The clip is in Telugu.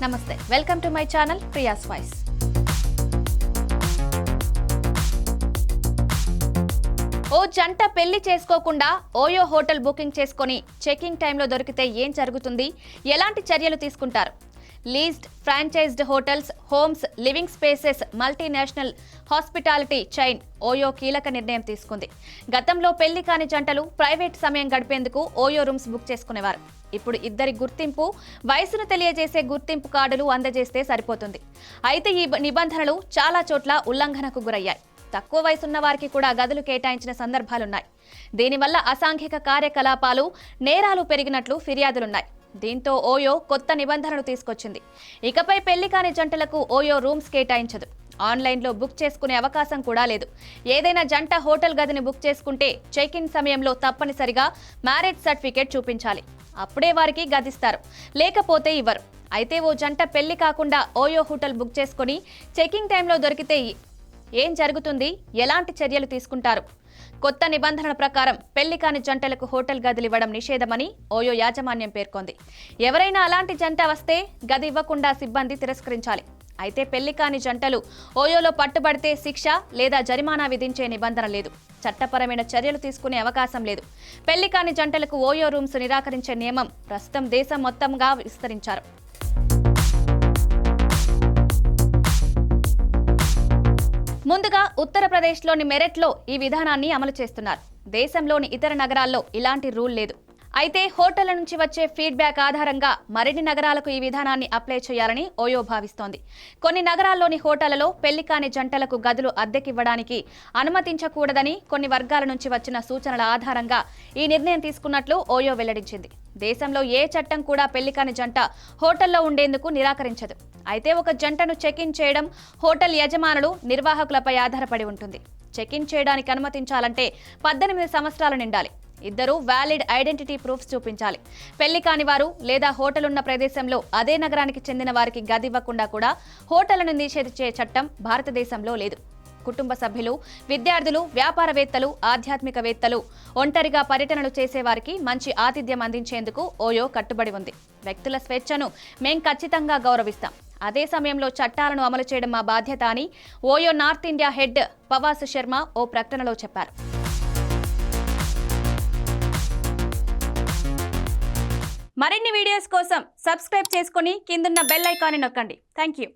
నమస్తే, welcome to my channel Priya's voice. ఓ జంట పెళ్లి చేసుకోకుండా ఓయో హోటల్ బుకింగ్ చేసుకొని చెకింగ్ టైంలో దొరికితే ఏం జరుగుతుంది, ఎలాంటి చర్యలు తీసుకుంటారు? Leased, franchised hotels, homes, living spaces, multinational hospitality chain OYO కీలక నిర్ణయం తీసుకుంది. గతంలో పెళ్లి కాని జంటలు ప్రైవేట్ సమయం గడిపేందుకు ఓయో రూమ్స్ బుక్ చేసుకునేవారు. ఇప్పుడు ఇద్దరి గుర్తింపు, వయసును తెలియజేసే గుర్తింపు కార్డులు అందజేస్తే సరిపోతుంది. అయితే ఈ నిబంధనలు చాలా చోట్ల ఉల్లంఘనకు గురయ్యాయి. తక్కువ వయసున్న వారికి కూడా గదులు కేటాయించిన సందర్భాలున్నాయి. దీనివల్ల అసాంఘిక కార్యకలాపాలు, నేరాలు పెరిగినట్లు ఫిర్యాదులున్నాయి. దీంతో ఓయో కొత్త నిబంధనలు తీసుకొచ్చింది. ఇకపై పెళ్లి కాని జంటలకు ఓయో రూమ్స్ కేటాయించదు. ఆన్లైన్లో బుక్ చేసుకునే అవకాశం కూడా లేదు. ఏదైనా జంట హోటల్ గదిని బుక్ చేసుకుంటే చెక్ ఇన్ సమయంలో తప్పనిసరిగా మ్యారేజ్ సర్టిఫికేట్ చూపించాలి. అప్పుడే వారికి గదిస్తారు, లేకపోతే ఇవ్వరు. అయితే ఓ జంట పెళ్లి కాకుండా ఓయో హోటల్ బుక్ చేసుకుని చెకింగ్ టైంలో దొరికితే ఏం జరుగుతుంది, ఎలాంటి చర్యలు తీసుకుంటారు? కొత్త నిబంధనల ప్రకారం పెళ్లి కాని జంటలకు హోటల్ గదులు ఇవ్వడం నిషేధమని ఓయో యాజమాన్యం పేర్కొంది. ఎవరైనా అలాంటి జంట వస్తే గది ఇవ్వకుండా సిబ్బంది తిరస్కరించాలి. అయితే పెళ్లి కాని జంటలు ఓయోలో పట్టుబడితే శిక్ష లేదా జరిమానా విధించే నిబంధన లేదు. చట్టపరమైన చర్యలు తీసుకునే అవకాశం లేదు. పెళ్లి కాని జంటలకు ఓయో రూమ్స్ నిరాకరించే నియమం ప్రస్తుతం దేశం మొత్తంగా విస్తరించారు. ముందుగా ఉత్తరప్రదేశ్లోని మెరట్లో ఈ విధానాన్ని అమలు చేస్తున్నారు. దేశంలోని ఇతర నగరాల్లో ఇలాంటి రూల్ లేదు. అయితే హోటళ్ల నుంచి వచ్చే ఫీడ్బ్యాక్ ఆధారంగా మరిన్ని నగరాలకు ఈ విధానాన్ని అప్లై చేయాలని ఓయో భావిస్తోంది. కొన్ని నగరాల్లోని హోటళ్లలో పెళ్లి కాని జంటలకు గదులు అద్దెకివ్వడానికి అనుమతించకూడదని కొన్ని వర్గాల నుంచి వచ్చిన సూచనల ఆధారంగా ఈ నిర్ణయం తీసుకున్నట్లు ఓయో వెల్లడించింది. దేశంలో ఏ చట్టం కూడా పెళ్లి కాని జంట హోటల్లో ఉండేందుకు నిరాకరించదు. అయితే ఒక జంటను చెక్-ఇన్ చేయడం హోటల్ యజమానులు, నిర్వాహకులపై ఆధారపడి ఉంటుంది. చెక్-ఇన్ చేయడానికి అనుమతించాలంటే 18 సంవత్సరాలు నిండాలి. ఇద్దరు వ్యాలిడ్ ఐడెంటిటీ ప్రూఫ్స్ చూపించాలి. పెళ్లి కాని వారు లేదా హోటల్ ఉన్న ప్రదేశంలో అదే నగరానికి చెందిన వారికి గది ఇవ్వకుండా కూడా హోటళ్లను నిషేధించే చట్టం భారతదేశంలో లేదు. కుటుంబ సభ్యులు, విద్యార్థులు, వ్యాపారవేత్తలు, ఆధ్యాత్మికవేత్తలు, ఒంటరిగా పర్యటనలు చేసేవారికి మంచి ఆతిథ్యం అందించేందుకు ఓయో కట్టుబడి ఉంది. వ్యక్తుల స్వేచ్ఛను మేం ఖచ్చితంగా గౌరవిస్తాం. అదే సమయంలో చట్టాలను అమలు చేయడం మా బాధ్యత అని OYO north India head Pavas Sharma ఓ ప్రకటనలో చెప్పారు. మరిన్ని వీడియోస్ కోసం సబ్స్క్రైబ్ చేసుకుని కిందున్న బెల్ ఐకాన్ని నొక్కండి. Thank you.